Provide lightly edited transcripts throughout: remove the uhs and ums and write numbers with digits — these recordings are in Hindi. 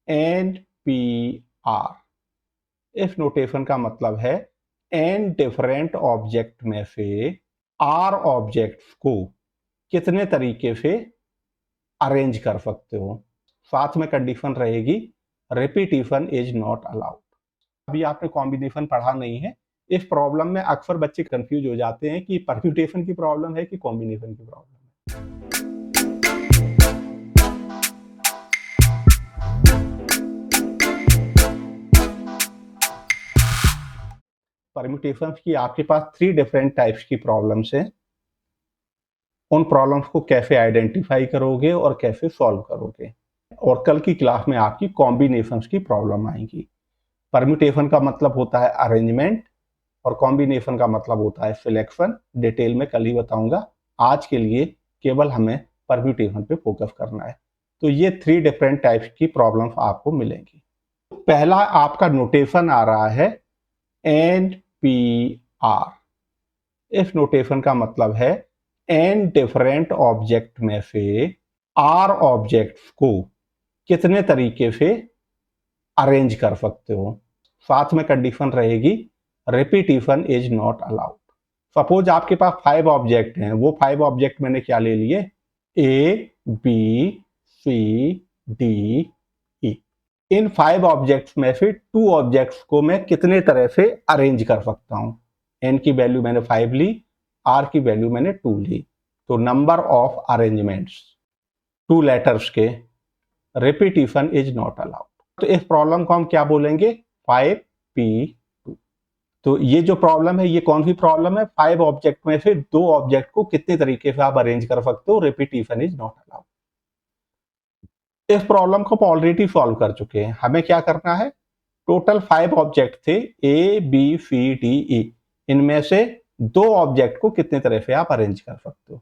N P R. इस नोटेशन का मतलब है एन डिफरेंट ऑब्जेक्ट में से आर ऑब्जेक्ट्स को कितने तरीके से अरेंज कर सकते हो। साथ में कंडीशन रहेगी रिपीटिशन इज नॉट अलाउड। अभी आपने कॉम्बिनेशन पढ़ा नहीं है। इस प्रॉब्लम में अक्सर बच्चे कंफ्यूज हो जाते हैं कि परम्यूटेशन की प्रॉब्लम है कि कॉम्बिनेशन की प्रॉब्लम है। परम्यूटेशंस की आपके पास 3 डिफरेंट टाइप्स की प्रॉब्लम्स हैं। उन प्रॉब्लम्स को कैसे आइडेंटिफाई करोगे और कैसे सॉल्व करोगे। और कल की क्लास में आपकी कॉम्बिनेशंस की प्रॉब्लम आएंगी। परम्यूटेशन का मतलब होता है अरेंजमेंट और कॉम्बिनेशन का मतलब होता है सिलेक्शन। डिटेल में कल ही बताऊंगा। आज के लिए केवल हमें परम्यूटेशन पे फोकस करना है। तो ये 3 डिफरेंट टाइप्स की प्रॉब्लम्स आपको मिलेंगी। पहला आपका नोटेशन आ रहा है एन पी आर। इस नोटेशन का मतलब है एन डिफरेंट ऑब्जेक्ट में से आर ऑब्जेक्ट्स को कितने तरीके से अरेंज कर सकते हो। साथ में कंडीशन रहेगी repetition is not allowed. Suppose आपके पास 5 ऑब्जेक्ट हैं। वो 5 ऑब्जेक्ट मैंने क्या ले लिए, A B C D E. इन 5 ऑब्जेक्ट्स में से 2 ऑब्जेक्ट्स को मैं कितने तरह से अरेंज कर सकता हूं। एन की वैल्यू मैंने 5 ली, आर की वैल्यू मैंने 2 ली। तो नंबर ऑफ अरेंजमेंट्स 2 लेटर्स के रिपीटिशन इज नॉट अलाउड। तो इस प्रॉब्लम को हम क्या बोलेंगे, 5p2। तो ये जो प्रॉब्लम है ये कौन सी प्रॉब्लम है, 5 ऑब्जेक्ट में से 2 ऑब्जेक्ट को कितने तरीके से आप अरेंज कर सकते हो, रिपीटिशन इज नॉट अलाउड। इस प्रॉब्लम को ऑलरेडी सॉल्व कर चुके हैं। हमें क्या करना है, टोटल 5 ऑब्जेक्ट थे ए बी सी डी ई। इनमें से 2 ऑब्जेक्ट को कितने तरह से आप अरेंज कर सकते हो।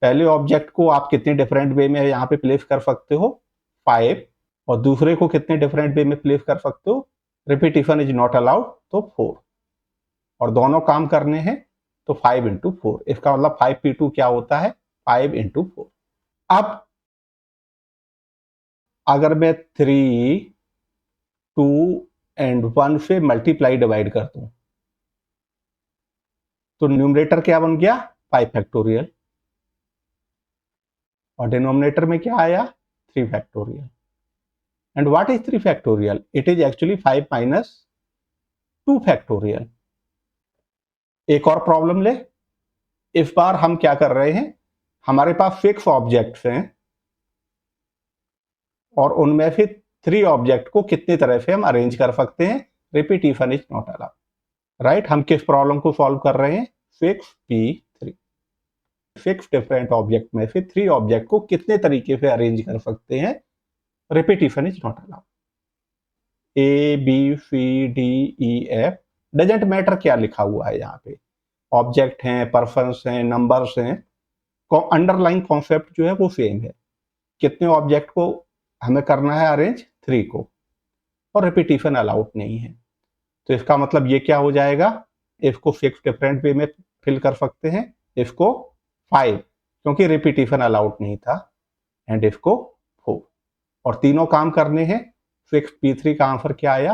पहले ऑब्जेक्ट को आप कितने डिफरेंट वे में यहाँ पे प्लेस कर सकते हो, 5। और दूसरे को कितने डिफरेंट वे में प्लेस कर सकते हो, रिपीटिशन इज नॉट अलाउड, तो 4। और दोनों काम करने हैं तो 5 इंटू 4। इसका मतलब 5p2 क्या होता है, 5 इंटू 4। अब अगर मैं 3, 2 एंड 1 से मल्टीप्लाई डिवाइड कर दूं तो न्यूमरेटर क्या बन गया, 5 फैक्टोरियल। और डिनोमिनेटर में क्या आया, 3 factorial. And what is 3 factorial, it is actually 5 minus 2 factorial. एक और प्रॉब्लम ले। इस बार हम क्या कर रहे हैं, हमारे पास 6 ऑब्जेक्ट्स हैं और उनमें से 3 ऑब्जेक्ट को कितने तरह से हम अरेंज कर सकते हैं, repetition is not allowed. Right, हम किस प्रॉब्लम को सॉल्व कर रहे हैं, 6p3। 6 डिफरेंट ऑब्जेक्ट में से 3 ऑब्जेक्ट को कितने तरीके से अरेंज कर सकते हैं, repetition is not allowed. A B C D E F, doesn't matter क्या लिखा हुआ है यहाँ पे, ऑब्जेक्ट हैं, पर्सन्स हैं, नंबर्स हैं, अंडरलाइन कॉन्सेप्ट जो है वो सेम है। कितने ऑब्जेक्ट को हमें करना है अरेंज, 3 को, और रिपीटिशन अलाउड नहीं है। तो इसका मतलब ये क्या हो जाएगा, इसको 6 डिफरेंट वे में फिल कर सकते हैं, इसको 5 क्योंकि रिपीटिशन अलाउड नहीं था, एंड इसको 4। और तीनों काम करने हैं। 6p3 का आंसर क्या आया,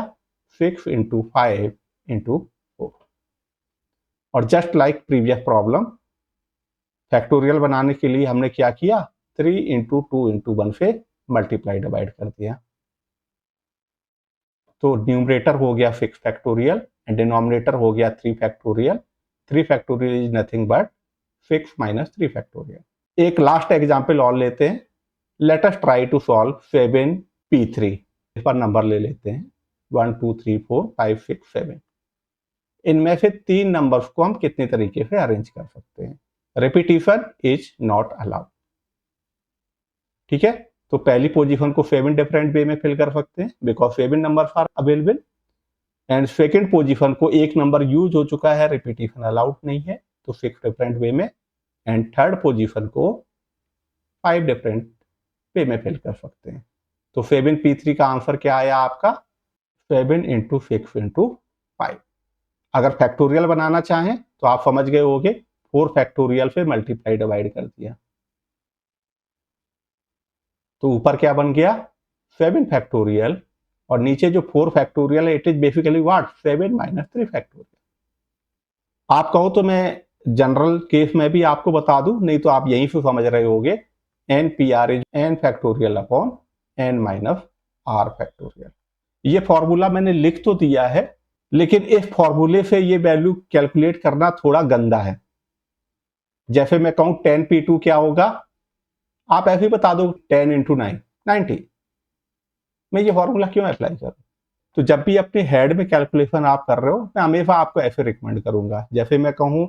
6 इंटू 5 इंटू 4। और just like previous problem, factorial बनाने के लिए हमने क्या किया, 3 इंटू 2 इंटू 1 से मल्टीप्लाई डिवाइड कर दिया। तो न्यूमरेटर हो गया 6 फैक्टोरियल एंड डिनोमिनेटर हो गया 3 factorial. 3 factorial is nothing but 6 minus 3 factorial. एक लास्ट एग्जाम्पल और लेते हैं। Let us try to solve 7p3। इस पर नंबर ले लेते हैं 1 2 3 4 5 6 7। इनमें से 3 नंबर्स को हम कितने तरीके से अरेंज कर सकते हैं, रिपीटिशन इज नॉट अलाउड। ठीक है, तो पहली पोजीशन को 7 डिफरेंट वे में फिल कर सकते हैं because 7 numbers are available. And second position को एक नंबर यूज हो चुका है, रिपीटिशन अलाउड नहीं है, तो 6 डिफरेंट वे में। एंड थर्ड पोजीशन को 5 डिफरेंट वे में फिल कर सकते हैं। तो 7p3 का आंसर क्या आया आपका, 7 इंटू 6 इंटू 5। अगर फैक्टोरियल बनाना चाहें तो आप समझ गए होंगे, 4 फैक्टोरियल से मल्टीप्लाई डिवाइड कर दिया तो ऊपर क्या बन गया, 7 फैक्टोरियल और नीचे जो 4 फैक्टोरियल है it is basically what 7 minus 3 factorial. आप कहो तो मैं जनरल केस में भी आपको बता दूं, नहीं तो आप यहीं से समझ रहे होगे N P R is N factorial upon N minus R factorial. ये फॉर्मूला मैंने लिख तो दिया है, लेकिन इस फॉर्मूले से ये वैल्यू कैलकुलेट करना थोड़ा गंदा है। जैसे मैं कहूं 10p2 क्या होगा, आप ऐसे ही बता दो 10 इंटू 9 90। मैं ये फॉर्मूला क्यों अप्लाई करूं? तो जब भी अपने हेड में कैलकुलेशन आप कर रहे हो, मैं हमेशा आपको ऐसे रिकमेंड करूंगा। जैसे मैं कहूं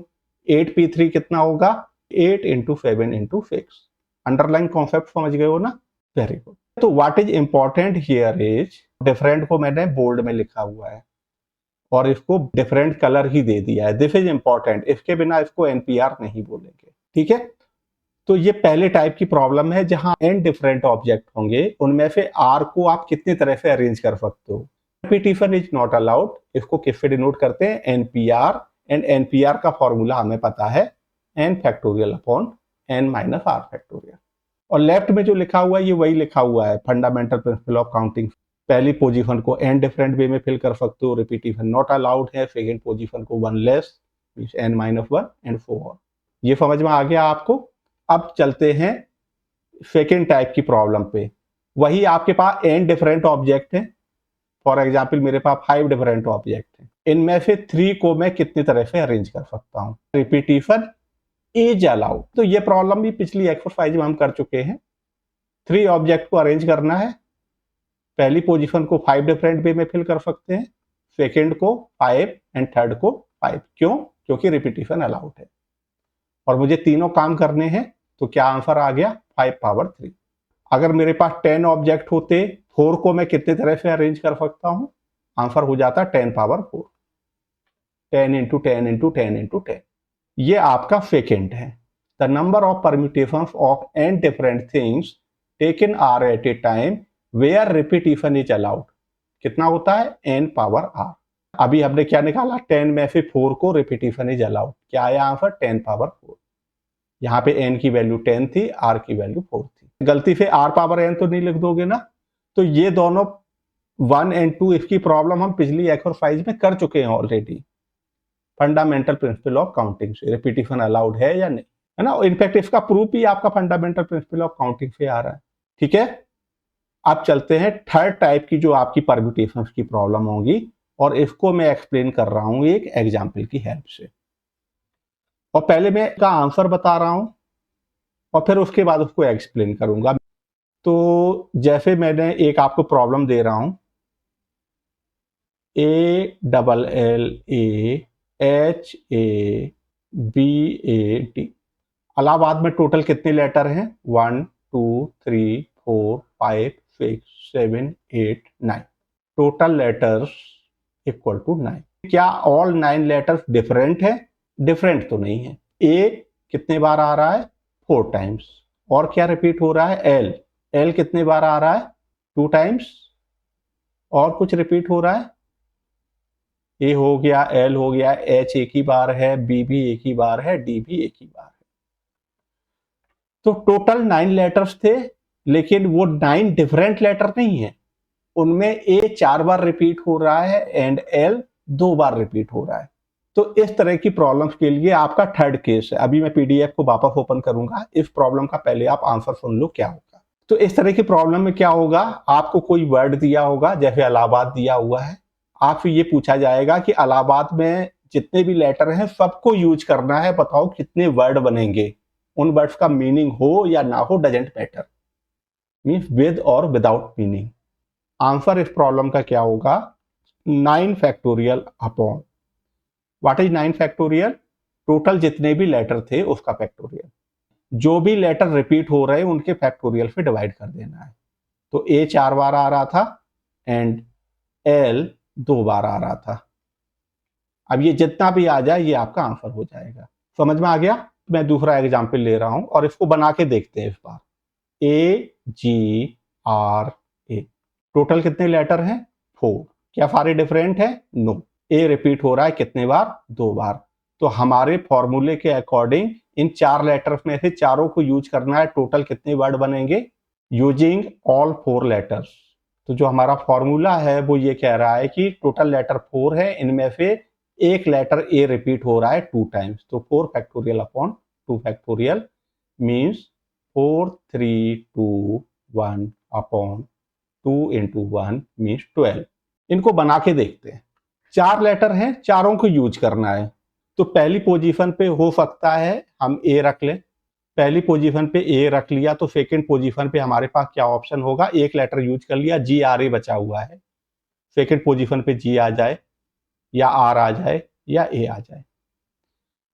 8p3 कितना होगा, 8 इंटू 7 इंटू 6। अंडरलाइन कॉन्सेप्ट समझ गए हो ना? Very good. तो what is important here is, different को मैंने बोल्ड में लिखा हुआ है और इसको डिफरेंट कलर ही दे दिया है। दिस इज इंपॉर्टेंट, इसके बिना इसको एनपीआर नहीं बोलेंगे, ठीक है? तो ये पहले टाइप की प्रॉब्लम है जहां एन डिफरेंट ऑब्जेक्ट होंगे, उनमें से आर को आप कितनी तरह से अरेंज कर सकते हो। रिपीटिशन इज नॉट अलाउड, इसको किससे डिनोट करते हैं, एनपीआर। एंड एनपीआर का फॉर्मूला हमें पता है N factorial upon N minus R factorial. और लेफ्ट में जो लिखा हुआ है ये वही लिखा हुआ है, फंडामेंटल प्रिंसिपल ऑफ काउंटिंग। पहली पोजीशन को एन डिफरेंट वे में फिल कर सकते हो, रिपीटिशन नॉट अलाउड है। सेकेंड पोजीशन को one less means N minus one and so on. ये समझ में आ गया आपको? अब चलते हैं सेकेंड टाइप की प्रॉब्लम पे। वही आपके पास एन डिफरेंट ऑब्जेक्ट है, फॉर एग्जाम्पल मेरे पास 5 डिफरेंट ऑब्जेक्ट है, इनमें से 3 को मैं कितनी तरह से अरेंज कर सकता हूं। Repetition is allowed. तो ये प्रॉब्लम भी पिछली एक्सरसाइज में हम कर चुके हैं। 3 ऑब्जेक्ट को अरेंज करना है, पहली पोजीशन को 5 डिफरेंट वे में फिल कर सकते हैं, सेकेंड को 5 एंड थर्ड को 5। क्यों? क्योंकि रिपीटिशन अलाउड है और मुझे तीनों काम करने हैं। तो क्या आंसर आ गया, 5 पावर 3। अगर मेरे पास 10 ऑब्जेक्ट होते, 4 को मैं कितने तरह से अरेंज कर सकता हूं, आंसर हो जाता 10 पावर 4। 10 into 10 into 10 into 10। ये आपका सेकेंड है। The number of permutations of N different things taken R at a time where repetition is allowed कितना होता है, एन पावर आर। अभी हमने क्या निकाला, 10 में से 4 को रिपीटिशन इज अलाउड, क्या आया आंसर, 10 पावर 4। यहाँ पे n की वैल्यू 10 थी, r की वैल्यू 4 थी। गलती से r पावर n तो नहीं लिख दोगे ना? तो ये दोनों 1 एंड 2 इसकी प्रॉब्लम हम पिछली एक्सरसाइज में कर चुके हैं already. Fundamental principle of counting से रिपीटिशन अलाउड है या नहीं, है ना? इनफैक्ट इसका प्रूफ भी आपका फंडामेंटल प्रिंसिपल ऑफ काउंटिंग से आ रहा है, ठीक है? अब चलते हैं थर्ड टाइप की जो आपकी परम्यूटेशंस की प्रॉब्लम होगी, और इसको मैं एक्सप्लेन कर रहा हूं एक एग्जाम्पल की हेल्प से। और पहले मैं इसका आंसर बता रहा हूं और फिर उसके बाद उसको एक्सप्लेन करूंगा। तो जैसे मैंने एक आपको प्रॉब्लम दे रहा हूं, AAAHABAD। इलाहाबाद में टोटल कितने लेटर हैं, 1 2 3 4 5 6 7 8 9। Total letters equal to 9। क्या ऑल 9 लेटर्स डिफरेंट है? डिफरेंट तो नहीं है। ए कितने बार आ रहा है, 4 टाइम्स। और क्या रिपीट हो रहा है, एल। एल कितने बार आ रहा है, 2 टाइम्स। और कुछ रिपीट हो रहा है, ए हो गया, एल हो गया, एच एक ही बार है, बी भी एक ही बार है, डी भी एक ही बार है। तो टोटल 9 लेटर्स थे, लेकिन वो 9 डिफरेंट लेटर नहीं है। उनमें ए 4 बार रिपीट हो रहा है एंड एल 2 बार रिपीट हो रहा है। तो इस तरह की प्रॉब्लम्स के लिए आपका थर्ड केस है। अभी मैं पीडीएफ को वापस ओपन करूंगा, इस प्रॉब्लम का पहले आप आंसर सुन लो क्या होगा। तो इस तरह की प्रॉब्लम में क्या होगा, आपको कोई वर्ड दिया होगा, जैसे इलाहाबाद दिया हुआ है। आपसे ये पूछा जाएगा कि इलाहाबाद में जितने भी लेटर हैं सबको यूज करना है, बताओ कितने वर्ड बनेंगे। उन वर्ड्स का मीनिंग हो या ना हो डजेंट मैटर, मीन्स विद और विदाउट मीनिंग। आंसर इस प्रॉब्लम का क्या होगा, 9 factorial upon what is 9 factorial, total जितने भी लेटर थे उसका फैक्टोरियल। जो भी लेटर रिपीट हो रहे हैं उनके फैक्टोरियल से डिवाइड कर देना है। तो ए 4 बार आ रहा था एंड एल 2 बार आ रहा था। अब ये जितना भी आ जाए ये आपका आंसर हो जाएगा। समझ में आ गया? मैं दूसरा एग्जाम्पल ले रहा हूं और इसको बना के देखते हैं इस बार। AGRA टोटल कितने लेटर हैं, 4। क्या सारे डिफरेंट है, नो। ए रिपीट हो रहा है कितने बार, 2 बार। तो हमारे फॉर्मूले के अकॉर्डिंग इन 4 लेटर्स में से चारों को यूज करना है। टोटल कितने वर्ड बनेंगे, यूजिंग ऑल 4 लेटर्स तो जो हमारा फॉर्मूला है वो ये कह रहा है कि टोटल लेटर 4 है, इनमें से एक लेटर ए रिपीट हो रहा है 2 टाइम्स, तो 4 factorial upon 2 factorial means 4 3 2 1 upon 2 into 1 means 12। इनको बना के देखते हैं। 4 लेटर हैं, चारों को यूज करना है। तो पहली पोजीशन पे हो सकता है हम ए रख लें। पहली पोजीशन पे ए रख लिया तो सेकंड पोजीशन पे हमारे पास क्या ऑप्शन होगा, एक लेटर यूज कर लिया, जी आर ए बचा हुआ है। सेकंड पोजीशन पे जी आ जाए या आर आ जाए या ए आ जाए।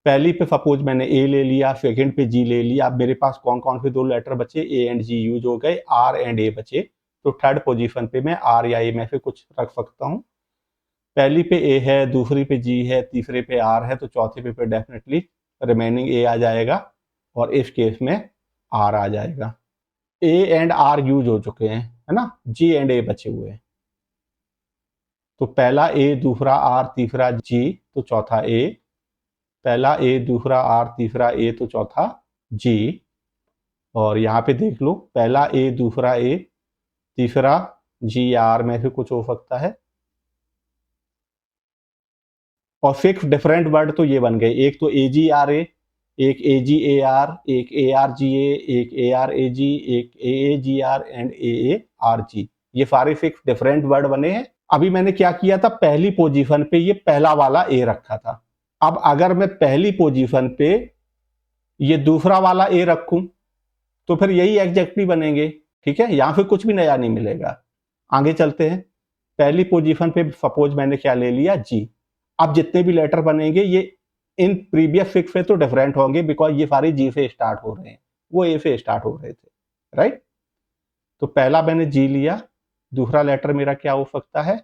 पहली पे सपोज मैंने ए ले लिया, सेकंड पे जी ले लिया। अब मेरे पास कौन कौन से 2 लेटर बचे, ए एंड जी यूज हो गए, आर एंड ए बचे। तो थर्ड पोजीशन पे मैं आर या ए में से कुछ रख सकता हूँ। पहली पे ए है, दूसरी पे जी है, तीसरे पे आर है, तो चौथे पे डेफिनेटली रिमेनिंग ए आ जाएगा और इस केस में आर आ जाएगा। ए एंड आर यूज हो चुके हैं, है ना, जी एंड ए बचे हुए हैं। तो पहला ए, दूसरा आर, तीसरा जी, तो चौथा ए। पहला ए, दूसरा आर, तीसरा ए, तो चौथा जी। और यहाँ पे देख लो, पहला ए, दूसरा ए, तीसरा जी आर में से कुछ हो सकता है। और 6 डिफरेंट वर्ड तो ये बन गए, एक तो ए जी आर ए, एक ए जी ए आर, एक ए आर जी ए, एक ए आर ए जी, एक A G R and A R G. ये सारे 6 डिफरेंट वर्ड बने हैं। अभी मैंने क्या किया था, पहली पोजीशन पे ये पहला वाला ए रखा था। अब अगर मैं पहली पोजीशन पे ये दूसरा वाला ए रखूं तो फिर यही एग्जैक्टली बनेंगे। ठीक है, यहां फिर कुछ भी नया नहीं मिलेगा। आगे चलते हैं। पहली पोजीशन पे सपोज मैंने क्या ले लिया, जी। अब जितने भी लेटर बनेंगे ये इन प्रीवियस 6 से तो डिफरेंट होंगे, बिकॉज ये सारे जी से स्टार्ट हो रहे हैं, वो ए से स्टार्ट हो रहे थे, राइट। तो पहला मैंने जी लिया, दूसरा लेटर मेरा क्या हो सकता है,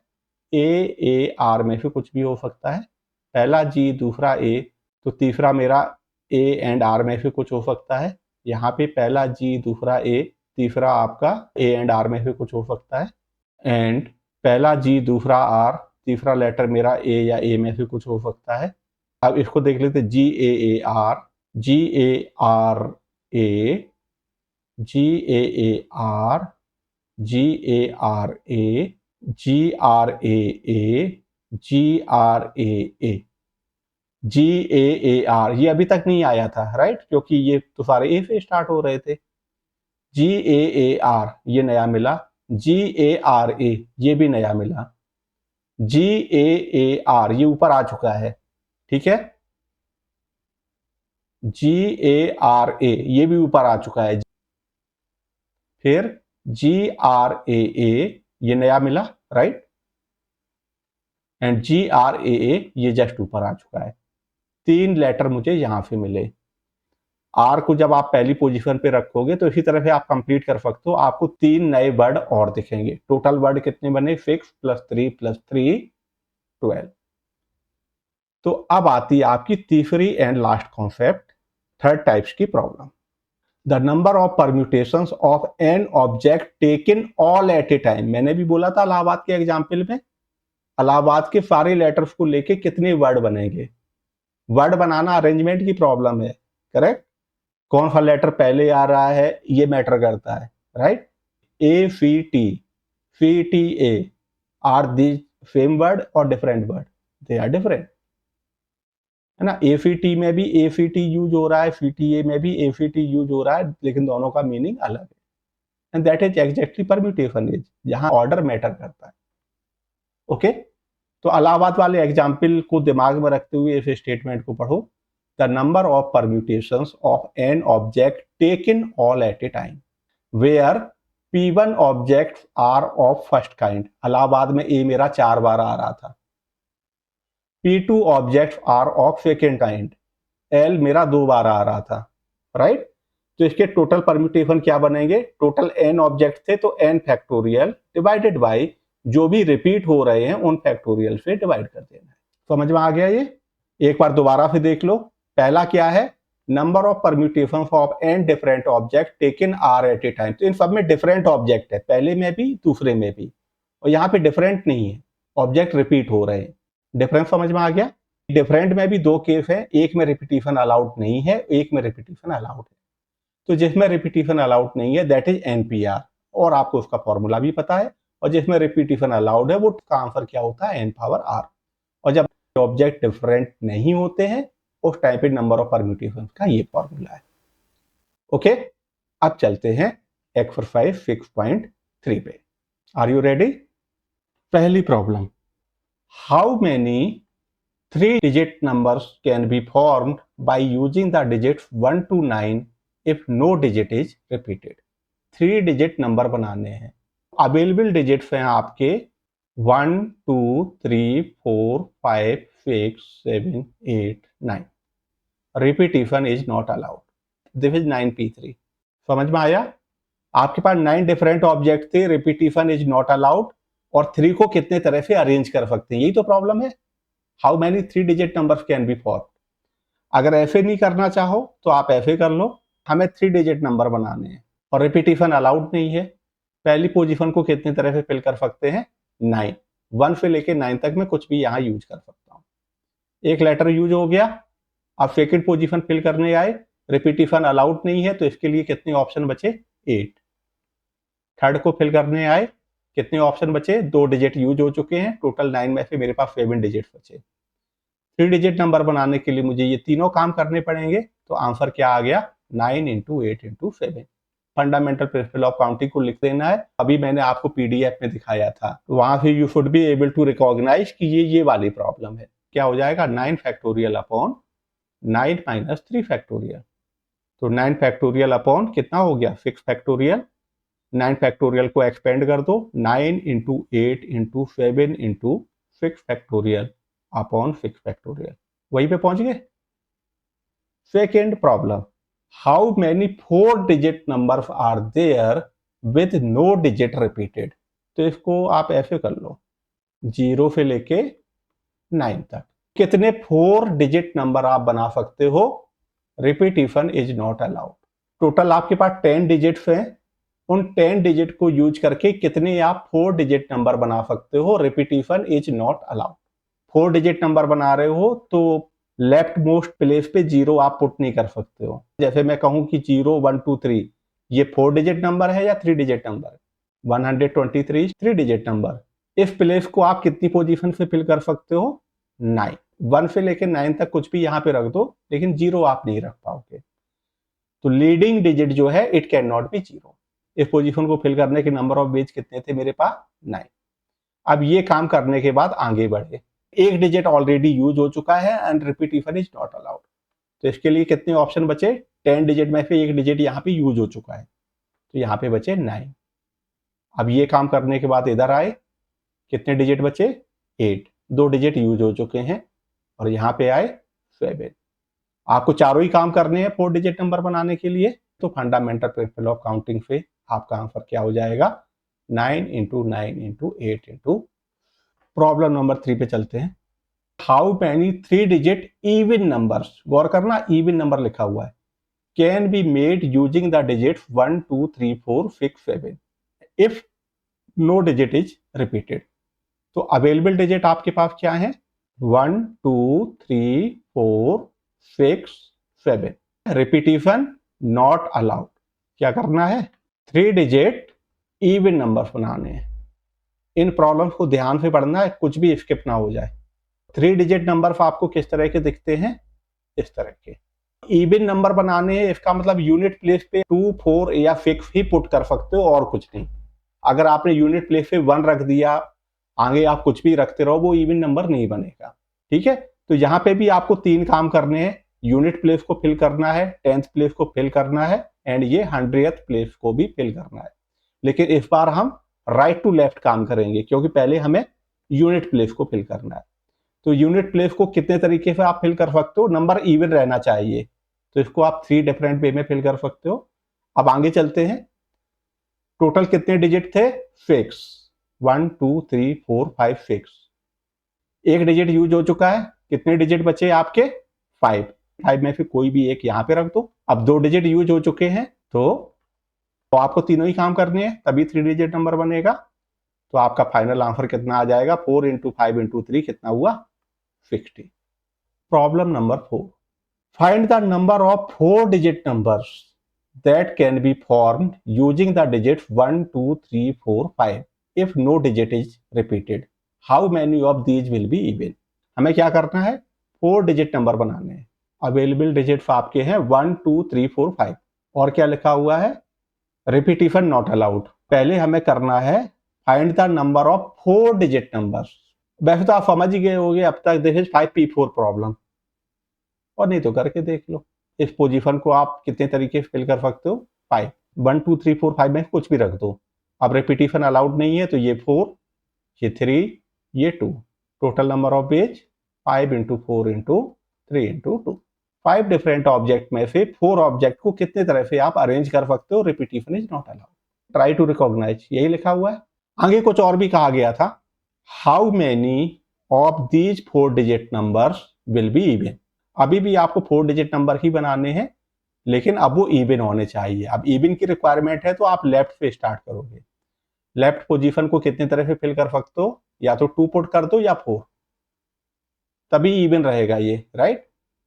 ए आर में से कुछ भी हो सकता है। पहला जी, दूसरा ए, तो तीसरा मेरा ए एंड आर में से कुछ हो सकता है। यहाँ पे पहला जी, दूसरा ए, तीसरा आपका ए एंड आर में से कुछ हो सकता है। एंड पहला जी, दूसरा आर, तीसरा लेटर मेरा ए या ए में से कुछ हो सकता है। अब इसको देख लेते, G A R, G A R A, G A R, G A R A, G R A, G R A, G A R, ये अभी तक नहीं आया था, राइट, क्योंकि ये तो सारे ए से स्टार्ट हो रहे थे। जी ए आर, ये नया मिला। जी ए आर ए, ये भी नया मिला। जी ए आर, ये ऊपर आ चुका है, ठीक है। जी ए आर ए, ये भी ऊपर आ चुका है। फिर जी आर ए, ये नया मिला, राइट। एंड जी आर ए, ये जस्ट ऊपर आ चुका है। 3 लेटर मुझे यहां से मिले। आर को जब आप पहली पोजीशन पे रखोगे तो इसी तरह से आप कंप्लीट कर सकते हो, आपको 3 नए वर्ड और दिखेंगे। टोटल वर्ड कितने बने, 6 + 3 + 3 12। तो अब आती है आपकी तीसरी and last concept, third types की problem. The number of permutations of N object taken all at a time. मैंने भी बोला था इलाहाबाद के एग्जाम्पल में, इलाहाबाद के सारे लेटर्स को लेके कितने वर्ड बनेंगे। वर्ड बनाना अरेंजमेंट की प्रॉब्लम है, करेक्ट। कौन सा लेटर पहले आ रहा है ये मैटर करता है, right. A C T A R the same word और different word, they are different, है ना। ए सी टी में भी ए सी टी यूज हो रहा है, सी टी ए में भी ए सी टी यूज हो रहा है, लेकिन दोनों का मीनिंग अलग है। And that is exactly permutation is, जहां ऑर्डर मैटर करता है। ओके, तो इलाहाबाद वाले एग्जाम्पल को दिमाग में रखते हुए इस स्टेटमेंट को पढ़ो। The number of permutations of N object taken all at a time where P1 objects are of first kind. Allahabad में ए मेरा 4 बार आ रहा था। P2 objects are of second kind, L मेरा 2 बार आ रहा था, राइट। तो इसके टोटल परम्यूटेशन क्या बनेंगे, टोटल n ऑब्जेक्ट थे तो n फैक्टोरियल डिवाइडेड बाय जो भी रिपीट हो रहे हैं उन फैक्टोरियल से डिवाइड कर देना है। समझ में आ गया ये, एक बार दोबारा से देख लो। पहला क्या है, number of permutation of n different object taken R at a time. तो इन सब में डिफरेंट ऑब्जेक्ट है, पहले में भी दूसरे में भी, और यहाँ पे डिफरेंट नहीं है, ऑब्जेक्ट रिपीट हो रहे हैं। डिफरेंस समझ में आ गया। डिफरेंट में भी 2 केस है, एक में रिपीटिशन अलाउड नहीं है, एक में रिपीटिशन अलाउड है। तो जिसमें रिपीटिशन अलाउड नहीं है दैट इज NPR, और आपको उसका फॉर्मूला भी पता है, और जिसमें रिपीटिशन अलाउड है वो का आंसर क्या होता है n पावर r। और जब ऑब्जेक्ट डिफरेंट नहीं होते हैं उस टाइप के नंबर ऑफ परम्यूटेशन का ये फॉर्मूला है। ओके, अब चलते हैं एक्सरसाइज 6.3 पे। Are you ready? पहली problem, how many 3-digit numbers can be formed by using the digits 1 to 9 if no digit is repeated। 3-digit number बनाने हैं। अवेलेबल डिजिट्स हैं आपके 1 2 3 4 5 6 7 8 9। Repetition is not allowed. This is 9p3। समझ में आया? आपके पास 9 डिफरेंट ऑब्जेक्ट थे, रिपीटिशन इज नॉट अलाउड, और 3 को कितने तरह से अरेंज कर सकते हैं, यही तो प्रॉब्लम है। How many 3-digit numbers can be form. अगर ऐसे नहीं करना चाहो तो आप ऐसे कर लो। हमें 3-digit नंबर बनाने हैं और रिपीटिशन अलाउड नहीं है। पहली पोजीशन को कितने तरह से फिल कर सकते हैं? 9। 1 से लेके 9 तक मैं कुछ भी यहाँ यूज कर सकता हूँ। एक लेटर यूज हो गया। अब सेकेंड पोजीशन फिल करने आए, रिपीटिशन अलाउड नहीं है, तो इसके लिए कितने ऑप्शन बचे? 8। थर्ड को फिल करने आए, कितने ऑप्शन बचे? 2 डिजिट यूज हो चुके हैं। टोटल 9 में से मेरे पास 7 डिजिट बचे। 3-digit नंबर बनाने के लिए मुझे ये तीनों काम करने पड़ेंगे। तो आंसर क्या आ गया? 9 × 8 × 7। फंडामेंटल प्रिंसिपल ऑफ काउंटिंग को लिख देना है। अभी मैंने आपको पीडीएफ में दिखाया था, तो वहां से you should be able to recognise कि ये वाली प्रॉब्लम है। क्या हो जाएगा? 9 फैक्टोरियल अपॉन 9 - 3 फैक्टोरियल। तो 9 फैक्टोरियल अपॉन कितना हो गया? 6 फैक्टोरियल। 9 फैक्टोरियल को एक्सपेंड कर दो, 9 × 8 × 7 × 6 फैक्टोरियल अपॉन 6 फैक्टोरियल। वहीं पे पहुंच गए। Second problem, how many 4-digit numbers are there with no digit repeated. तो इसको आप ऐसे कर लो, 0 से लेके 9 तक कितने 4-digit नंबर आप बना सकते हो? Repetition is not allowed. Total आपके पास 10 डिजिट्स हैं। उन 10 डिजिट को यूज करके कितने आप 4-digit नंबर बना सकते हो? Repetition is not allowed. 4-digit number बना रहे हो तो लेफ्ट मोस्ट प्लेस पे 0 आप पुट नहीं कर सकते हो। जैसे मैं कहूं कि 0 1 2 3, ये 4-digit नंबर है या 3-digit नंबर है? 123 3-digit नंबर। इस प्लेस को आप कितनी पोजीशन से फिल कर सकते हो? 9। 1 से लेके 9 तक कुछ भी यहाँ पे रख दो, लेकिन 0 आप नहीं रख पाओगे। तो लीडिंग डिजिट जो है इट कैन नॉट बी 0। इस पोजीशन को फिल करने के नंबर ऑफ वेज कितने थे मेरे पास? 9। अब ये काम करने के बाद आगे बढ़े। एक डिजिट ऑलरेडी यूज हो चुका है and repetition is not allowed. तो इसके लिए कितने ऑप्शन बचे? 10 डिजिट में से एक डिजिट यहाँ पे यूज हो चुका है, तो यहाँ पे बचे 9। अब ये काम करने के बाद इधर आए, कितने डिजिट बचे? 8। 2 डिजिट यूज हो चुके हैं और यहाँ पे आए 7। आपको चारों ही काम करने हैं 4-digit नंबर बनाने के लिए। तो फंडामेंटल प्रिंसिपल ऑफ काउंटिंग से आपका आंसर क्या हो जाएगा? 9 × 9 × 8 × प्रॉब्लम नंबर 3 पे चलते हैं। How many 3-digit even numbers, गौर करना इवन नंबर लिखा हुआ है, can be made using the digits 1 2 3 4 6 7 if no digit is repeated. तो अवेलेबल डिजिट आपके पास क्या है? 1 2 3 4 6 7। Repetition not allowed. क्या करना है? 3-digit इवन नंबर्स बनाने हैं। इन प्रॉब्लम्स को ध्यान से पढ़ना है, कुछ भी स्किप ना हो जाए। 3-digit नंबर्स आपको किस तरह के दिखते हैं? इस तरह के। इवन नंबर बनाने हैं, इसका मतलब यूनिट प्लेस पे 2 4 या 6 ही पुट कर सकते हो और कुछ नहीं। अगर आपने यूनिट प्लेस पे 1 रख दिया, आगे आप कुछ भी रखते रहो, वो इवन नंबर नहीं बनेगा। ठीक है, तो यहाँ पे भी आपको 3 काम करने हैं। यूनिट प्लेस को फिल करना है, 10th प्लेस को फिल करना है, एंड ये 100th प्लेस को भी फिल करना है। लेकिन इस बार हम राइट टू लेफ्ट काम करेंगे, क्योंकि पहले हमें यूनिट प्लेस को फिल करना है। तो यूनिट प्लेस को कितने तरीके से आप फिल कर सकते हो? नंबर इवन रहना चाहिए, तो इसको आप 3 डिफरेंट वे में फिल कर सकते हो। अब आगे चलते हैं। टोटल कितने डिजिट थे? 6। 1 2 3 4 5 6। एक डिजिट यूज हो चुका है, कितने डिजिट बचे आपके? 5। 5 में से कोई भी एक यहाँ पे रख दो। अब 2 डिजिट यूज हो चुके हैं, तो आपको तीनों ही काम करने हैं, तभी 3-digit नंबर बनेगा। तो आपका फाइनल आंसर कितना आ जाएगा? 4 × 5 × 3 कितना हुआ? 60। Problem number 4, find the number of 4-digit numbers that can be formed using the digits 1 2 3 4 5 if no digit is repeated, how many of these will be even? हमें क्या करना है, 4 डिजिट नंबर बनाने हैं। अवेलेबल डिजिट्स आपके हैं 1 2 3 4 5। और क्या लिखा हुआ है, रिपीटिशन नॉट अलाउड। पहले हमें करना है find the number of 4 digit numbers. वैसे तो आप समझ ही गए होंगे अब तक, दिस इज 5p4 प्रॉब्लम, और नहीं तो करके देख लो। इस पोजीशन को आप कितने तरीके से फिल कर सकते हो, 5 1 2 3 4 5 में कुछ भी रख दो। अब रिपीटिशन अलाउड नहीं है तो ये 4, ये 3, ये 2, total number of page 5 into 4 into 3 into 2। 5 different object में से 4 ऑब्जेक्ट को कितने तरह से आप अरेंज कर सकते हो, repetition is not allowed, try to recognise, यही लिखा हुआ है। आगे कुछ और भी कहा गया था, how many of these 4 digit numbers will be even. अभी भी आपको 4 डिजिट नंबर ही बनाने हैं, लेकिन अब वो इवन होने चाहिए। अब इवन की रिक्वायरमेंट है तो आप लेफ्ट से स्टार्ट करोगे। लेफ्ट पोजीशन को कितने तरह से फिल कर सकते हो, या तो 2 पुट कर दो या 4, तभी इवन रहेगा ये, राइट।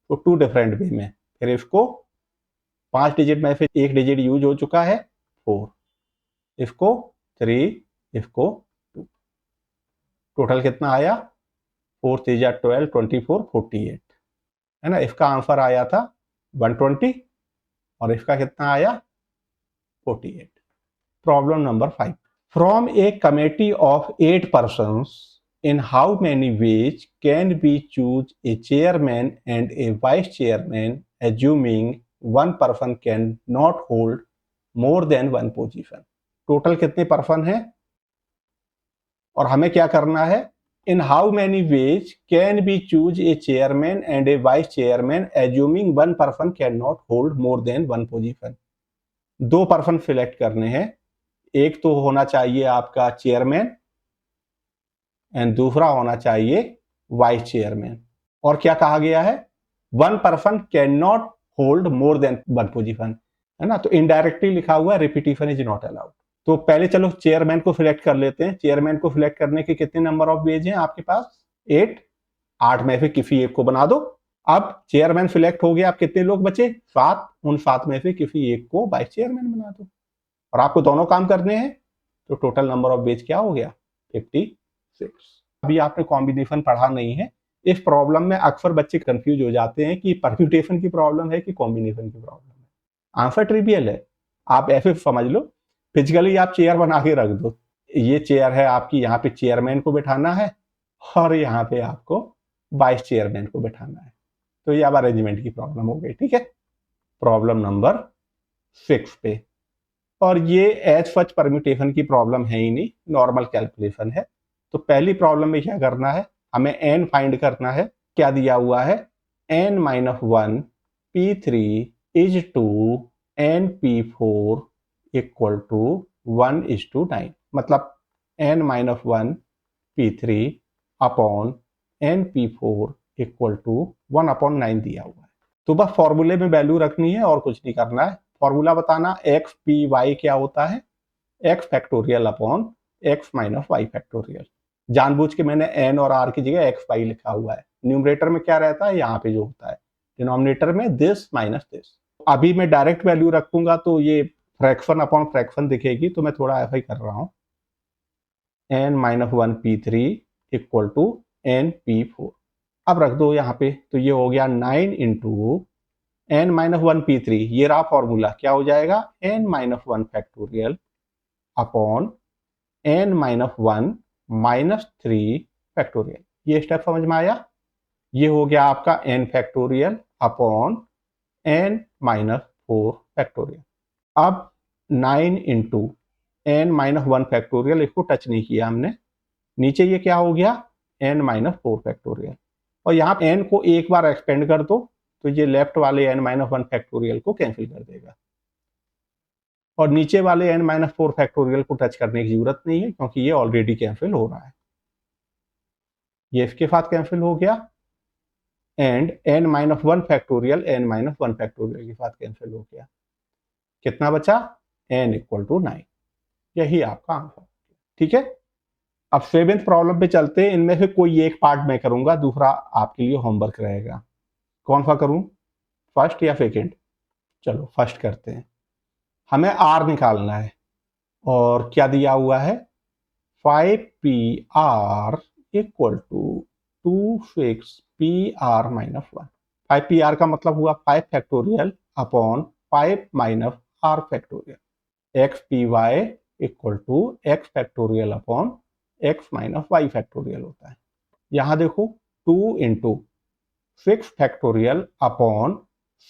तो 2 डिफरेंट वे में। फिर इसको 5 डिजिट में से एक डिजिट यूज हो चुका है 4, इसको 3, इसको 2, टोटल कितना आया 4 3 12 24 48, है ना। इसका आंसर आया था 120 और इसका कितना आया 48। Problem number 5, from A committee of 8 persons, in how many ways can we choose a chairman and a vice chairman, assuming one person cannot hold more than one position? Total कितने पर्सन हैं और हमें क्या करना है, in how many ways can we choose a chairman and a vice chairman, assuming one person cannot hold more than one position? 2 person select करने हैं, एक तो होना चाहिए आपका चेयरमैन एंड दूसरा होना चाहिए वाइस चेयरमैन। और क्या कहा गया है, 1 person can not hold more than 1 position, है ना। तो इनडायरेक्टली लिखा हुआ है रिपीटिशन इज नॉट अलाउड। तो पहले चलो चेयरमैन को सिलेक्ट कर लेते हैं। चेयरमैन को सिलेक्ट करने के कितने नंबर ऑफ वेज हैं आपके पास, 8 में से किसी एक को बना दो। अब चेयरमैन सिलेक्ट हो गया, अब कितने लोग बचे, 7, उन 7 में से किसी एक को वाइस चेयरमैन बना दो, और आपको दोनों काम करने हैं। तो टोटल नंबर ऑफ वेज क्या हो गया 56। अभी आपने कॉम्बिनेशन पढ़ा नहीं है। इस प्रॉब्लम में अक्सर बच्चे कंफ्यूज हो जाते हैं कि परम्यूटेशन की प्रॉब्लम है कि कॉम्बिनेशन की प्रॉब्लम है। आंसर ट्रिवियल है, आप ऐसे समझ लो, फिजिकली आप चेयर बना के रख दो। ये चेयर है आपकी, यहाँ पे चेयरमैन को बैठाना है और यहाँ पे आपको वाइस चेयरमैन को बैठाना है। तो ये अब अरेंजमेंट की प्रॉब्लम हो गई, ठीक है। प्रॉब्लम नंबर 6 पे, और ये एज सच परम्यूटेशन की प्रॉब्लम है ही नहीं, नॉर्मल कैलकुलेशन है। तो पहली प्रॉब्लम में क्या करना है, हमें n फाइंड करना है। क्या दिया हुआ है, n-1 p3 is to n p4 equal to 1:9, मतलब n-1 p3 upon n p4 equal to 1/9 दिया हुआ है। तो बस फॉर्मूले में वैल्यू रखनी है और कुछ नहीं करना है। फॉर्मूला बताना, एक्स पी वाई क्या होता है, X factorial upon X minus Y factorial. जानबूझ के मैंने एन और आर की जगह एक्स वाई लिखा हुआ है। न्यूमरेटर में क्या रहता है, यहाँ पे जो होता है, डिनोमिनेटर में दिस माइनस दिस। अभी मैं डायरेक्ट वैल्यू रखूंगा तो ये फ्रैक्शन अपॉन फ्रैक्शन दिखेगी, तो मैं थोड़ा ऐसा ही कर रहा हूँ। n-1 p3 equal to n p4, अब रख दो यहाँ पे, तो ये हो गया 9 इंटू n-1 p3, ये रहा फॉर्मूला, क्या हो जाएगा n-1 factorial upon n-1 minus 3 factorial. ये स्टेप समझ में आया। ये हो गया आपका n factorial upon n-4 factorial. अब 9 इंटू n-1 फैक्टोरियल, इसको टच नहीं किया हमने, नीचे ये क्या हो गया n-4 फैक्टोरियल, और यहाँ n को एक बार एक्सपेंड कर दो तो ये लेफ्ट वाले n-1 फैक्टोरियल को कैंसिल कर देगा, और नीचे वाले n-4 फैक्टोरियल को टच करने की जरूरत नहीं है क्योंकि ये ऑलरेडी कैंसिल हो रहा है। ये इसके साथ कैंसिल हो गया, and n-1 factorial n-1 factorial के साथ कैंसिल हो गया। कितना बचा, n इक्वल टू 9। यही आपका आंसर, ठीक है। अब 7th प्रॉब्लम पे चलते हैं। इनमें से कोई एक पार्ट मैं करूंगा, दूसरा आपके लिए होमवर्क रहेगा। कौन सा करूं, फर्स्ट या सेकेंड? चलो फर्स्ट करते हैं। हमें r निकालना है, और क्या दिया हुआ है 5pr equal to 2 minus 1। 5pr का मतलब हुआ 5 factorial upon 5 minus r factorial. xpy equal to x factorial upon x minus y factorial होता है। यहां देखो 2 इंटू 6 फैक्टोरियल अपॉन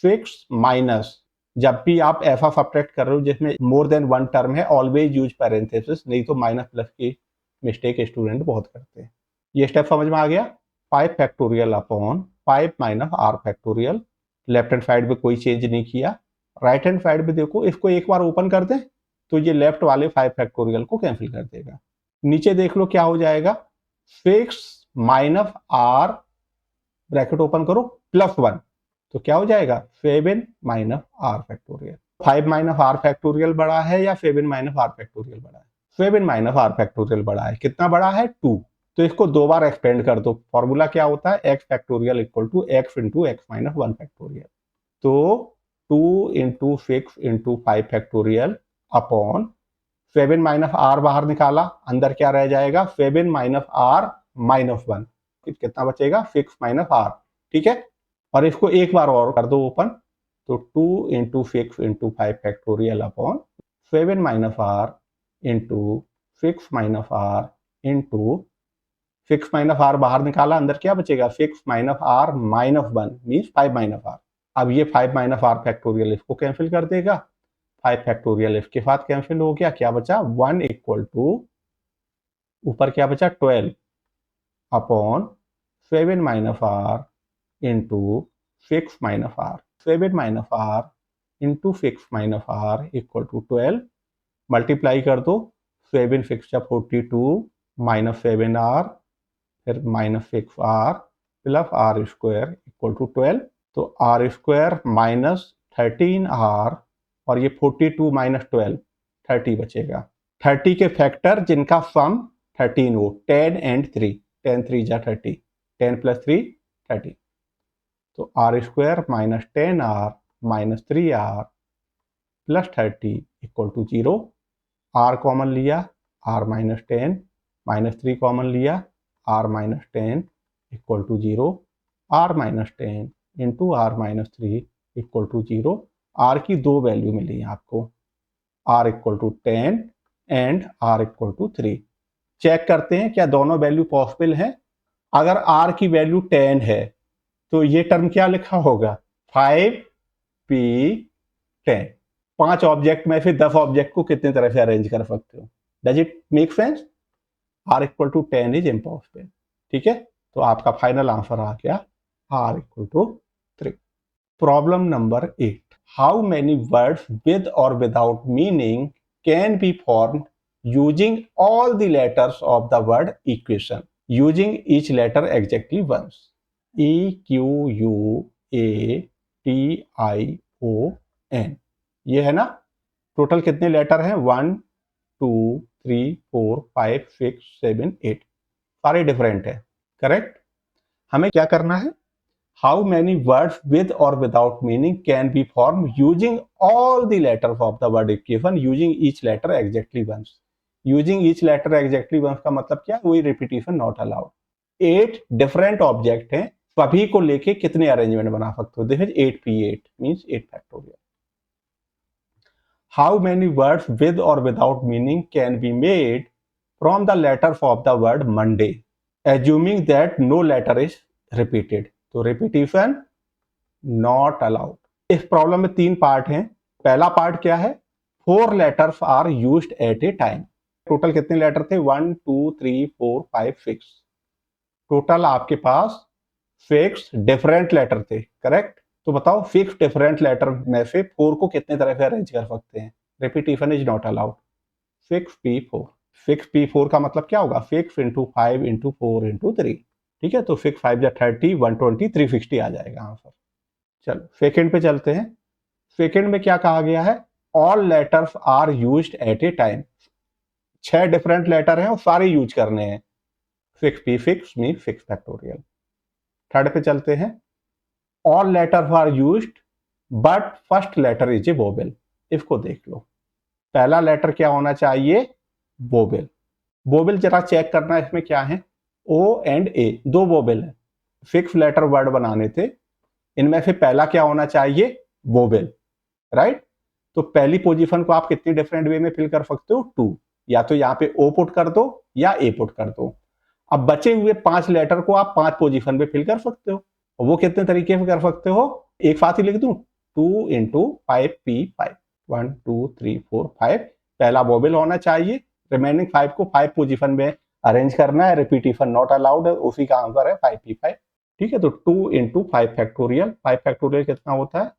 6 माइनस, जब भी आप ऐसा सब्ट्रैक्ट कर रहे हो जिसमें मोर देन वन टर्म है ऑलवेज यूज पैरेंथेसिस, नहीं तो माइनस प्लस की मिस्टेक स्टूडेंट बहुत करते हैं। ये स्टेप समझ में आ गया। 5 factorial upon 5 minus r factorial. Left hand side पे कोई चेंज नहीं किया। राइट हैंड साइड पे देखो, इसको एक बार ओपन कर दें तो ये लेफ्ट वाले 5 फैक्टोरियल को कैंसिल कर देगा। नीचे देख लो क्या हो जाएगा, 6 माइनस r ब्रैकेट ओपन करो प्लस 1, तो क्या हो जाएगा 7 minus r factorial. 5 minus r factorial बड़ा है या 7 माइनस r फैक्टोरियल बड़ा है? 7 माइनस r फैक्टोरियल बड़ा है। कितना बड़ा है? 2। तो इसको दो बार एक्सपेंड कर दो। फॉर्मूला क्या होता है? x factorial equal to x into X minus 1 factorial. तो 2 into 6 into 5 factorial upon 7 minus r बाहर निकाला, अंदर क्या रह जाएगा? 7 माइनस r माइनस 1। कितना बचेगा? 6 माइनस r। ठीक है, और इसको एक बार और कर दो ओपन, तो 2 into 6 into 5 factorial upon 7 minus r into 6 minus r into 6 minus r बाहर निकाला, अंदर क्या बचेगा? 6 minus r minus 1 means 5 minus r। अब ये 5 माइनस r फैक्टोरियल इसको कैंसिल कर देगा, 5 फैक्टोरियल इसके साथ कैंसिल हो गया। क्या बचा? 1 इक्वल टू ऊपर क्या बचा? 12 upon 7 minus r into 6 minus r। 7 minus r into 6 minus r equal to 12। Multiply कर दो, 7 6 42 माइनस 7r फिर minus 6r plus r square equal to 12। तो r स्क्वायर माइनस 13r और ये 42 माइनस 12 30 बचेगा। 30 के फैक्टर जिनका सम 13 हो, 10 एंड 3, 10 3 जा 30, 10 प्लस 3 30। तो r square minus 10r minus 3r plus 30 equal to 0। r common लिया, r माइनस 10 माइनस 3 कॉमन लिया, r minus 10 equal to 0। r minus 10 into r minus 3 equal to 0। r की दो वैल्यू मिली है आपको, r equal to 10 and r equal to 3। Check करते हैं क्या दोनों वैल्यू पॉसिबल है। अगर r की वैल्यू 10 है तो ये टर्म क्या लिखा होगा? 5p10। 5 ऑब्जेक्ट में से 10 ऑब्जेक्ट को कितने तरह से अरेंज कर सकते हो? Does it make sense? r equal to 10 is impossible. ठीक है, तो आपका फाइनल आंसर आ गया r equal to 3। Problem number 8, how many words with और without meaning can be formed using all the letters of the word equation using each letter exactly once. EQUATION, ये है ना। टोटल कितने लेटर हैं? 1 2 3 4 5 6 7 8, सारे डिफरेंट है। करेक्ट। हमें क्या करना है? हाउ मेनी वर्ड्स विद और without meaning can be form using all the letters of the word equation using each letter exactly once. Using each letter exactly once का मतलब क्या? वही repetition not allowed. 8 different object हैं, सभी को लेके कितने अरेंजमेंट बना सकते हो? This is 8p8 means 8 factorial. How many words with or without meaning can be made from the letters of the word Monday, assuming that no letter is repeated? तो repetition not allowed। इस प्रॉब्लम में 3 पार्ट हैं। पहला पार्ट क्या है? 4 letters are used at a time। Total कितने लेटर थे? 1 2 3 4 5 6। टोटल आपके पास 6 डिफरेंट लेटर थे। करेक्ट। तो बताओ 6 डिफरेंट लेटर में से 4 को कितने तरह से अरेंज कर सकते हैं? Repetition is not allowed. 6p4। 6p4 का मतलब क्या होगा? 6 इंटू 5 इंटू 4 इंटू 3। ठीक है, तो 6 5 30, 120, 360 आ जाएगा आंसर। चलो सेकेंड पे चलते हैं। सेकेंड में क्या कहा गया है? All letters are used at a time. 6 different letter हैं और सारे यूज करने हैं। 6p6 mean 6 factorial. थर्ड पे चलते हैं। All letters are used but first letter is a vowel. इसको देख लो, पहला लेटर क्या होना चाहिए? वोवेल। वोवेल जरा चेक करना है, इसमें क्या है, ओ एंड ए, दो वोवेल है, फिक्स लेटर वर्ड बनाने थे, इनमें से पहला क्या होना चाहिए, वोवेल, राइट। तो पहली पोजीशन को आप कितनी डिफरेंट वे में फिल कर सकते हो, 2, या तो यहाँ पे ओ पुट कर दो या ए पुट कर दो। अब बचे हुए 5 लेटर को आप 5 पोजीशन पे फिल कर सकते हो, और वो कितने तरीके से कर सकते हो, एक साथ ही लिख दूं, 2 इंटू 5p5, 1 2 3 4 5, पहला वोवेल होना चाहिए, रिमेनिंग 5 को 5 पोजीशन में अरेंज करना है, रिपीटिशन नॉट अलाउड है, उसी का आंसर है 5p5। ठीक है, तो 2 इंटू 5 फैक्टोरियल, 5 फैक्टोरियल कितना होता है,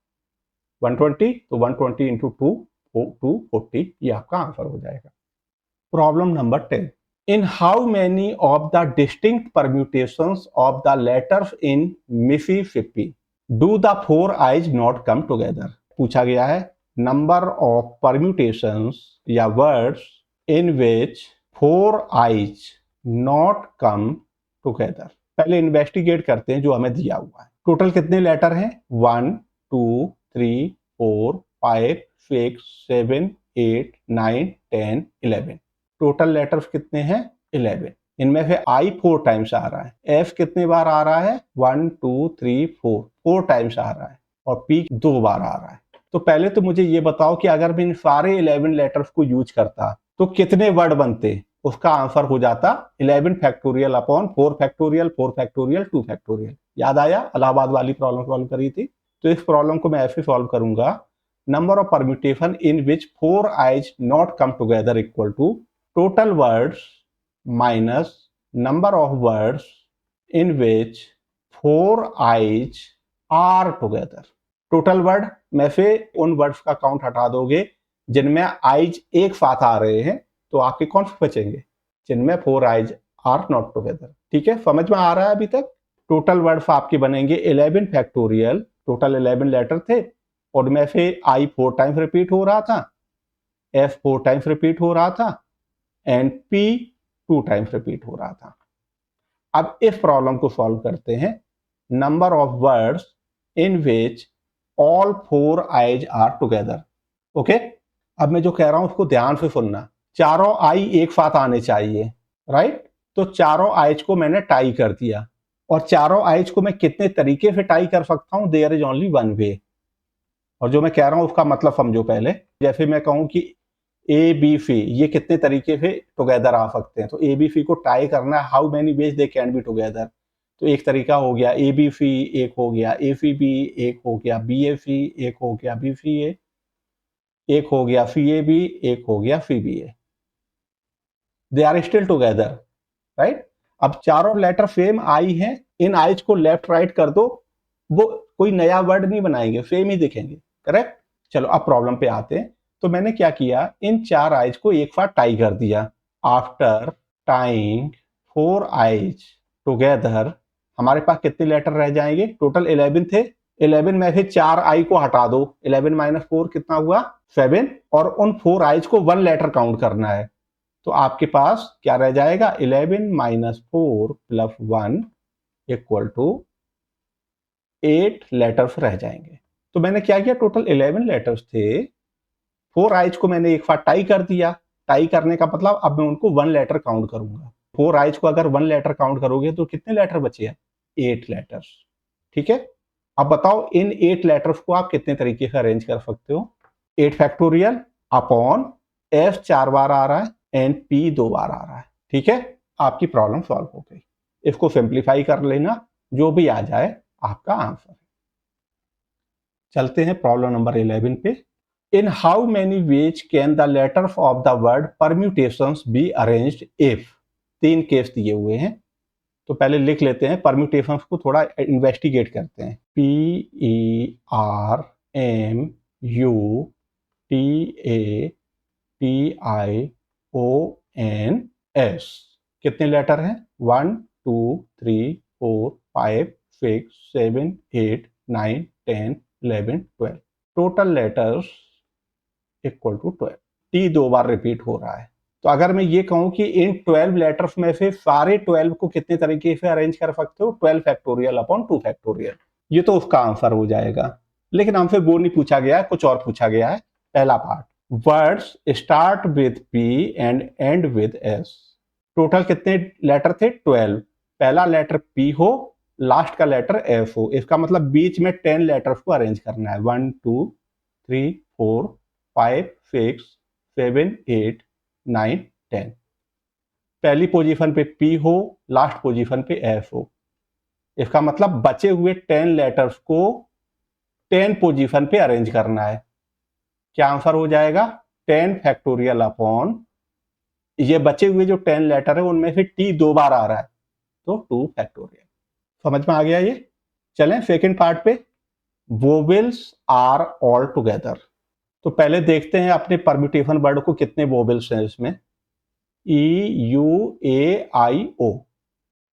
120, तो 120 इंटू 2 240, ये आपका आंसर हो जाएगा। Problem number 10, in how many of the distinct permutations of the letters in Mississippi do the 4 eyes not come together? पूछा गया है नंबर ऑफ परम्यूटेशंस या words in which 4 eyes not come together। पहले इन्वेस्टिगेट करते हैं जो हमें दिया हुआ है। टोटल कितने लेटर हैं, 1 2 3 4 5 6 7 8 9 10 11। टोटल लेटर्स कितने हैं, 11। इनमें से आई 4 टाइम्स आ रहा है, एफ कितने बार आ रहा है, 1 2 3 4 टाइम्स आ रहा है, और पी 2 बार आ रहा है। तो पहले तो मुझे ये बताओ कि अगर मैं इन सारे 11 लेटर्स को यूज करता तो कितने वर्ड बनते। उसका आंसर हो जाता 11 factorial upon 4 factorial 4 factorial 2 factorial. याद आया, इलाहाबाद वाली प्रॉब्लम सॉल्व करी थी। तो इस प्रॉब्लम को मैं ऐसे सॉल्व करूंगा, number of permutation in which 4 eyes not come together equal to total words minus number of words in which 4 eyes are together। Total word में से उन वर्ड्स का काउंट हटा दोगे जिनमें आइज एक साथ आ रहे हैं, तो आपके कौन से बचेंगे, जिनमें 4 eyes आर नॉट टुगेदर। ठीक है, समझ में आ रहा है अभी तक। टोटल वर्ड्स आपके बनेंगे 11 फैक्टोरियल, टोटल 11 लेटर थे, और में से आई 4 टाइम्स रिपीट हो रहा था, एफ 4 टाइम्स रिपीट हो रहा था, एंड पी 2 टाइम्स रिपीट हो रहा था। अब इस प्रॉब्लम को सॉल्व करते हैं, number of words in which all 4 eyes are together. Okay, अब मैं जो कह रहा हूं उसको ध्यान से सुनना। चारों आई एक साथ आने चाहिए, राइट। तो चारों आइज को मैंने टाई कर दिया, और चारों आइज को मैं कितने तरीके से टाई कर सकता हूं, there is only one way. और जो मैं कह रहा हूं उसका मतलब समझो पहले। जैसे मैं कहूं कि ए बी सी, ये कितने तरीके से टुगेदर आ सकते हैं, तो ए बी सी को टाई करना है, how many veg they can be together. तो एक तरीका हो गया ए बी सी, एक हो गया ए सी बी, एक हो गया बी ए सी, एक हो गया बी सी ए, एक हो गया सी ए बी, एक हो गया C B A. They are still together, right. अब चारों लेटर सेम आई हैं, इन आइज को लेफ्ट राइट कर दो, वो कोई नया वर्ड नहीं बनाएंगे, सेम ही दिखेंगे, करेक्ट। चलो अब प्रॉब्लम पे आते हैं। तो मैंने क्या किया, इन 4 आइज को एक साथ टाई कर दिया। आफ्टर टाइंग 4 eyes टुगेदर, हमारे पास कितने लेटर रह जाएंगे, टोटल 11 थे, 11 में से 4 आई को हटा दो, 11 माइनस 4 कितना हुआ, 7, और उन 4 eyes को 1 लेटर काउंट करना है। तो आपके पास क्या रह जाएगा, 11 minus 4 plus 1 equal to 8 letters रह जाएंगे। तो मैंने क्या किया, टोटल 11 लेटर्स थे, 4 eyes को मैंने एक साथ टाई कर दिया। टाई करने का मतलब अब मैं उनको 1 लेटर काउंट करूंगा। 4 eyes को अगर 1 लेटर काउंट करोगे तो कितने लेटर बचे हैं, 8 लेटर्स। ठीक है, अब बताओ इन 8 लेटर्स को आप कितने तरीके से अरेंज कर सकते हो। 8 फैक्टोरियल अपॉन एफ 4 बार आ रहा है एंड पी 2 बार आ रहा है। ठीक है, आपकी प्रॉब्लम सॉल्व हो गई। इसको सिंप्लीफाई कर लेना, जो भी आ जाए आपका आंसर। चलते हैं प्रॉब्लम नंबर 11 पे। In how many ways can the letters of the word permutations be arranged if? 3 case दिए हुए हैं, तो पहले लिख लेते हैं, परम्यूटेशंस को थोड़ा इन्वेस्टिगेट करते हैं। P E R M U T A T I O N S, कितने लेटर हैं, 1 2 3 4 5 6 7 8 9 10 11 12। Total letters equal to 12। T 2 बार रिपीट हो रहा है। तो अगर मैं ये कहूं कि इन 12 लेटर्स में से सारे 12 को कितने तरीके से अरेंज कर सकते हो, 12 फैक्टोरियल अपॉन 2 फैक्टोरियल, ये तो उसका आंसर हो जाएगा। लेकिन हमसे वो नहीं पूछा गया है, कुछ और पूछा गया है। पहला part, words start with P and and with S. Total कितने लेटर थे? 12। पहला लेटर पी हो, लास्ट का लेटर एफ हो। इसका मतलब बीच में 10 लेटर्स को अरेंज करना है। 1 2 3 4 5 6 7 8 9 10। पहली पोजीशन पे पी हो, लास्ट पोजीशन पे एफ हो। इसका मतलब बचे हुए 10 लेटर्स को 10 पोजीशन पे अरेंज करना है। क्या आंसर हो जाएगा? 10 फैक्टोरियल अपॉन, ये बचे हुए जो 10 लेटर है उनमें से टी 2 बार आ रहा है, तो 2 फैक्टोरियल। समझ में आ गया ये? चलें सेकंड पार्ट पे। Vowels are all together. तो पहले देखते हैं अपने परम्यूटेशन वर्ड को, कितने वोवेल्स हैं इसमें। E U A I O,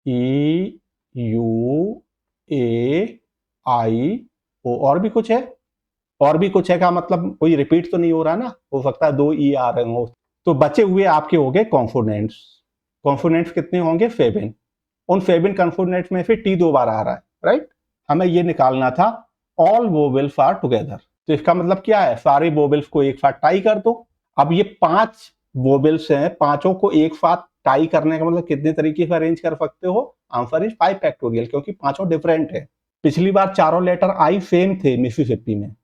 E U A आई ओ। और भी कुछ है? और भी कुछ है का मतलब कोई रिपीट तो नहीं हो रहा ना? हो सकता है 2 ई आ रहे हो। तो बचे हुए आपके हो गए कॉन्फोनेंट्स। कॉन्फोनेंट्स कितने होंगे? 7। उन 7 कॉन्फोनेंट्स में से टी 2 बार आ रहा है, राइट? हमें ये निकालना था ऑल वोवेल्स आर टुगेदर। तो इसका मतलब क्या है? सारे वोवेल्स को एक साथ टाई कर दो। अब ये 5 वोवेल्स हैं, पांचों को एक साथ टाई करने का मतलब कितने तरीके से अरेंज कर सकते हो? आंसर इज 5 फैक्टोरियल, क्योंकि पांचों डिफरेंट है। पिछली बार चारों लेटर आई सेम थे मिसिसिपी में,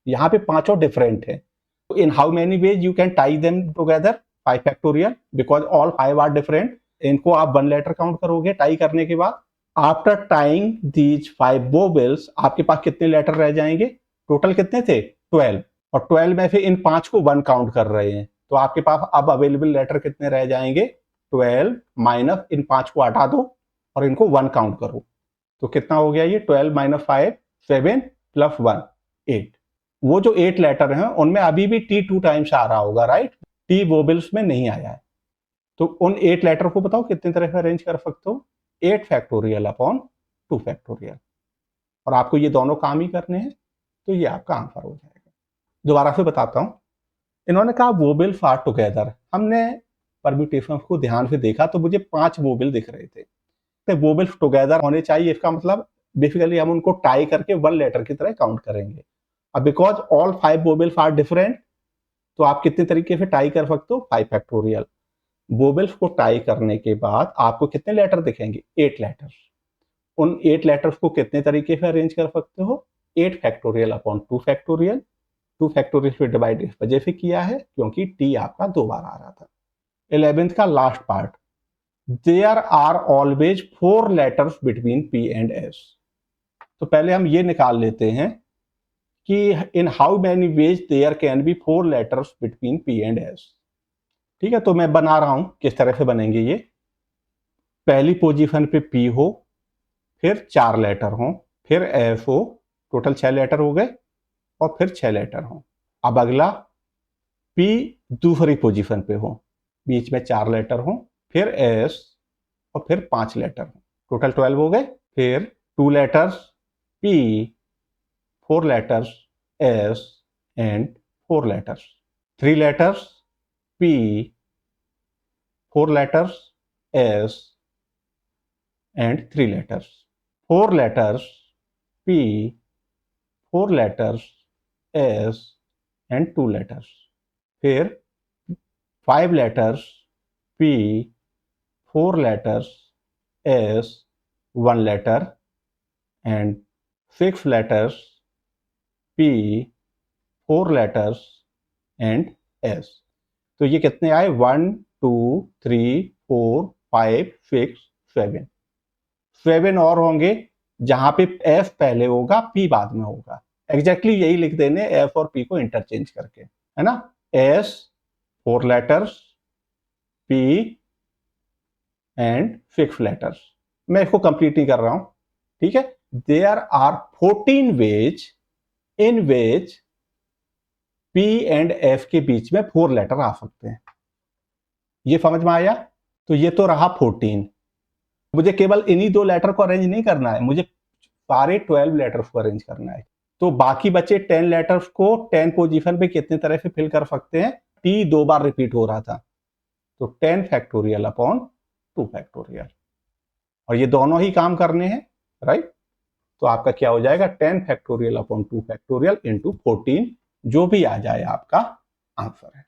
यहाँ पे पांचों डिफरेंट है। In how many ways you can tie them together? 5 factorial, because all 5 are different. इनको आप 1 लेटर काउंट करोगे टाई करने के बाद। आफ्टर टाइंग दीज 5 वोवेल्स, आपके पास कितने लेटर रह जाएंगे? टोटल कितने थे? 12। और 12 में से इन 5 को 1 काउंट कर रहे हैं, तो आपके पास अब अवेलेबल लेटर कितने रह जाएंगे? 12 माइनस इन 5 को हटा दो और इनको 1 काउंट करो। तो कितना हो गया ये? 12 माइनस 5 7 प्लस 1 8। वो जो 8 लेटर हैं उनमें अभी भी टी 2 टाइम्स आ रहा होगा, राइट? टी वोवेल्स में नहीं आया है। तो उन 8 लेटर को बताओ कितने तरह से अरेंज कर सकते हो? 8 फैक्टोरियल अपॉन 2 फैक्टोरियल। और आपको ये दोनों काम ही करने हैं, तो ये आपका आंसर हो जाएगा। दोबारा से बताता हूं। इन्होंने कहा वोवेल आर टुगेदर। हमने परम्यूटेशन को ध्यान से देखा तो मुझे 5 वोवेल दिख रहे थे। तो वोवेल्स टुगेदर होने चाहिए, इसका मतलब बेसिकली हम उनको टाई करके 1 लेटर की तरह काउंट करेंगे। अब because all 5 vowels are different, तो आप कितने तरीके से टाई कर सकते हो? 5 फैक्टोरियल। वोवेल्स को टाई करने के बाद आपको कितने लेटर दिखेंगे? 8 लेटर्स। उन 8 लेटर्स को कितने तरीके से अरेंज कर सकते हो? 8 फैक्टोरियल अपॉन 2 फैक्टोरियल। 2 फैक्टोरियल से डिवाइड इस वजह से किया है क्योंकि टी आपका 2 बार आ रहा था। 11th का last part. There are always 4 letters between P and S. तो पहले हम ये निकाल लेते हैं कि in how many ways there can be 4 letters between P and S. ठीक है, तो मैं बना रहा हूं किस तरह से बनेंगे ये। पहली पोजीशन पे पी हो, फिर 4 लेटर हो, फिर एफ हो, टोटल 6 लेटर हो गए, और फिर 6 लेटर हो। अब अगला पी दूसरी पोजीशन पे हो, बीच में 4 लेटर हो, फिर एस, और फिर 5 लेटर हो, टोटल 12 हो गए। फिर 2 letters P, 4 letters S and 4 letters. 3 letters P, 4 letters S and 3 letters. 4 letters P, 4 letters S and 2 letters. फिर 5 letters P, 4 letters S, 1 letter and 6 letters P, 4 letters and S. तो ये कितने आए? 1 2 3 4 5 6 7। 7 और होंगे जहां पे F पहले होगा, P बाद में होगा। एग्जैक्टली यही लिख देने F और P को इंटरचेंज करके, है ना? S 4 letters, P and 6 letters. मैं इसको कंप्लीट नहीं कर रहा हूं, ठीक है? There are 14 ways in ways P and F के बीच में 4 लेटर आ सकते हैं। ये समझ में आया? तो ये तो रहा 14। मुझे केवल इन्हीं 2 लेटर को अरेंज नहीं करना है, मुझे सारे 12 लेटर्स को अरेंज करना है। तो बाकी बचे 10 लेटर्स को 10 पोजीशन पे कितने तरह से फिल कर सकते हैं? टी 2 बार रिपीट हो रहा था, तो 10 फैक्टोरियल अपॉन 2 फैक्टोरियल। और ये दोनों ही काम करने हैं, राइट? तो आपका क्या हो जाएगा? 10 फैक्टोरियल अपॉन 2 फैक्टोरियल इंटू 14, जो भी आ जाए आपका आंसर है।